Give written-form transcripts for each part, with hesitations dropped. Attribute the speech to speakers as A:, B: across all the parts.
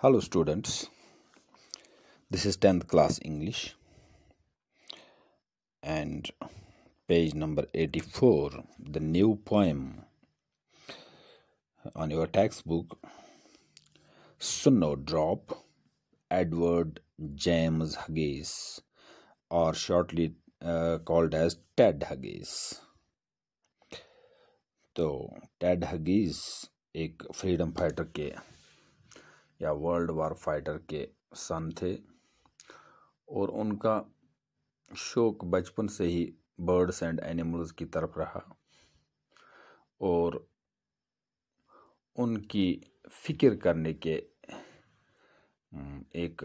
A: Hello students, this is 10th class English and page number 84, the new poem on your textbook, Snowdrop, Edward James Hughes, or shortly called as Ted Hughes. तो Ted Huggies एक freedom fighter के या world war fighter के सन थे और उनका शौक बचपन से ही बर्ड्स एंड एनिमल्स की तरफ रहा और उनकी फिक्र करने के एक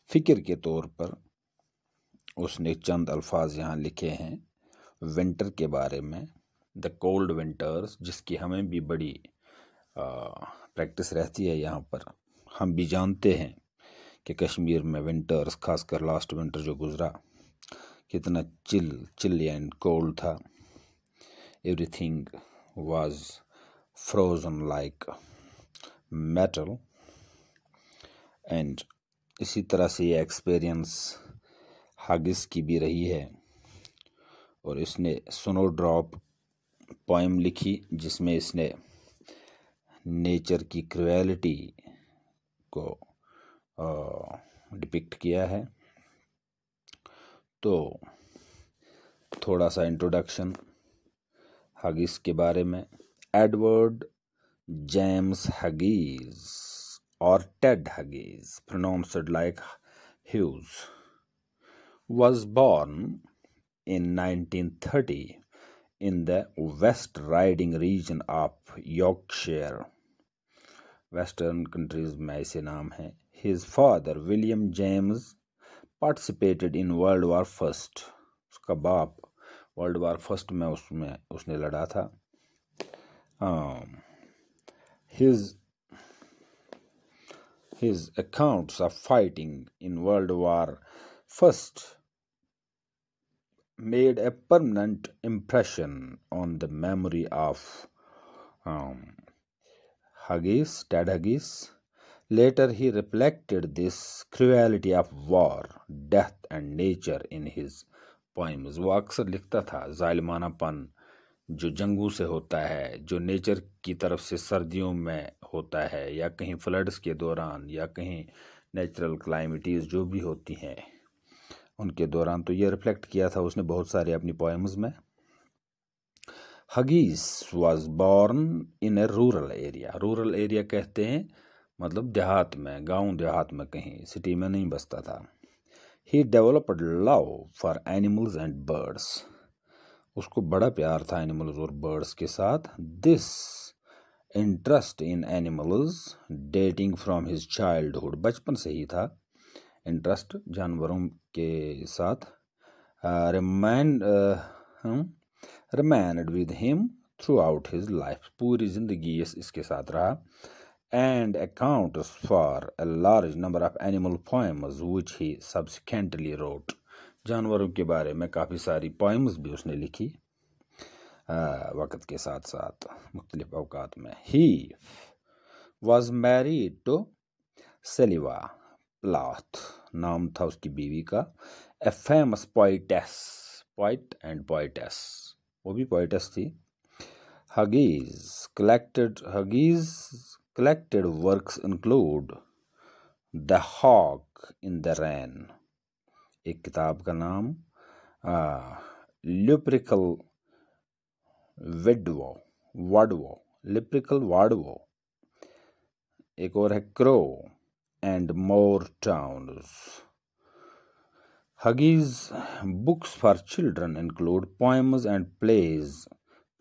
A: फिक्र के तौर पर उसने चंद अल्फाज यहाँ लिखे हैं विंटर के बारे में, द कोल्ड विंटर्स, जिसकी हमें भी बड़ी प्रैक्टिस रहती है। यहाँ पर हम भी जानते हैं कि कश्मीर में विंटर्स, खासकर लास्ट विंटर जो गुजरा, कितना चिल एंड कोल्ड था। Everything was frozen like metal and इसी तरह से ये एक्सपीरियंस हगिस की भी रही है और इसने स्नोड्रॉप पोएम लिखी जिसमें इसने नेचर की क्रुएलिटी को डिपिक्ट किया है। तो थोड़ा सा इंट्रोडक्शन हगिस के बारे में। एडवर्ड जेम्स हगीज और Ted Huggies, pronounced like Hughes, was born in 1930 in the West Riding region of Yorkshire, Western countries में ऐसे नाम है। His father, William James, participated in World War First. उसका बाप World War First में उसने लड़ा था। His accounts of fighting in World War First made a permanent impression on the memory of Ted Hughes. Later, he reflected this cruelty of war, death and nature in his poems. वो अक्सर लिखता था जालिमानापन जो जंगों से होता है, जो nature की तरफ से सर्दियों में होता है या कहीं फ्लड्स के दौरान या कहीं नेचुरल क्लाइमिटीज़ जो भी होती हैं उनके दौरान, तो ये रिफ्लेक्ट किया था उसने बहुत सारे अपनी पोएम्स में। Huggies was born in A rural area. Rural area कहते हैं मतलब देहात में, गांव देहात में, कहीं सिटी में नहीं बसता था। He developed love for animals and birds. उसको बड़ा प्यार था एनिमल्स और बर्ड्स के साथ। This interest in animals dating from his childhood, बचपन से ही था इंटरेस्ट जानवरों के साथ। remained with him throughout his life, पूरी जिंदगी इसके साथ रहा। and accounts for a large number of animal poems which he subsequently wrote, जानवरों के बारे में काफ़ी सारी पोएम्स भी उसने लिखी वक़्त के साथ साथ मुख्तलिफ अवकात में। he was married to Sylvia Plath, नाम था उसकी बीवी का, a famous poet and poetess, वो भी poetess थी। Hughes collected works include The Hawk in the Rain, एक किताब का नाम, Lyrical Wadwo, एक और है Crow and More Towns. Hughes' books for children include poems and plays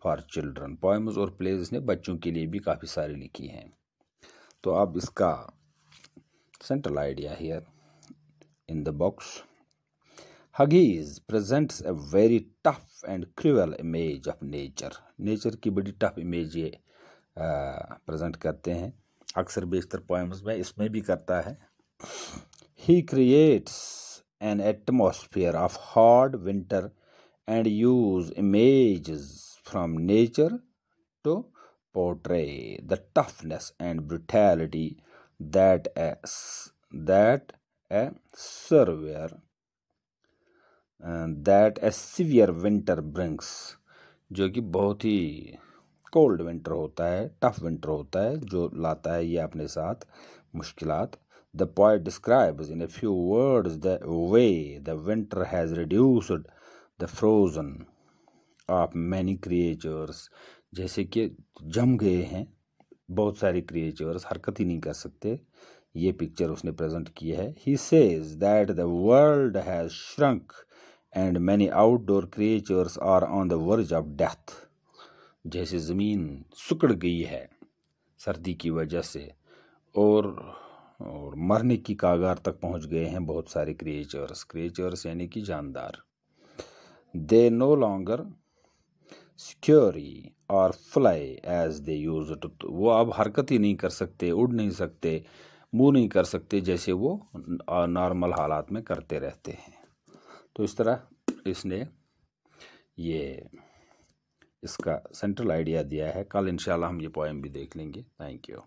A: for children. Poems और plays ने बच्चों के लिए भी काफ़ी सारी लिखी हैं। तो अब इसका central idea here in the box. Hughes presents a very tough and cruel image of nature. Nature की बड़ी टफ इमेज ये प्रेजेंट करते हैं, अक्सर बेशतर पोएम्स में, इसमें भी करता है। He creates an atmosphere of hard winter and use images from nature to portray the toughness and brutality that a severe winter brings, जो कि बहुत ही कोल्ड विंटर होता है, टफ विंटर होता है, जो लाता है ये अपने साथ मुश्किलात. The poet describes in a few words the way the winter has reduced the frozen of many creatures. जैसे कि जम गए हैं बहुत सारे क्रिएचर्स, हरकत ही नहीं कर सकते. ये पिक्चर उसने प्रेजेंट की है. He says that the world has shrunk and many outdoor creatures are on the verge of death. जैसे ज़मीन सिकुड़ गई है सर्दी की वजह से और मरने की कागार तक पहुंच गए हैं बहुत सारे क्रिएचर्स यानी कि जानदार. They no longer scurry or fly as they used to. वो अब हरकत ही नहीं कर सकते, उड़ नहीं सकते, मूव नहीं कर सकते जैसे वो नॉर्मल हालात में करते रहते हैं. तो इस तरह इसने ये इसका सेंट्रल आइडिया दिया है. कल इंशाल्लाह हम ये पोएम भी देख लेंगे. Thank you.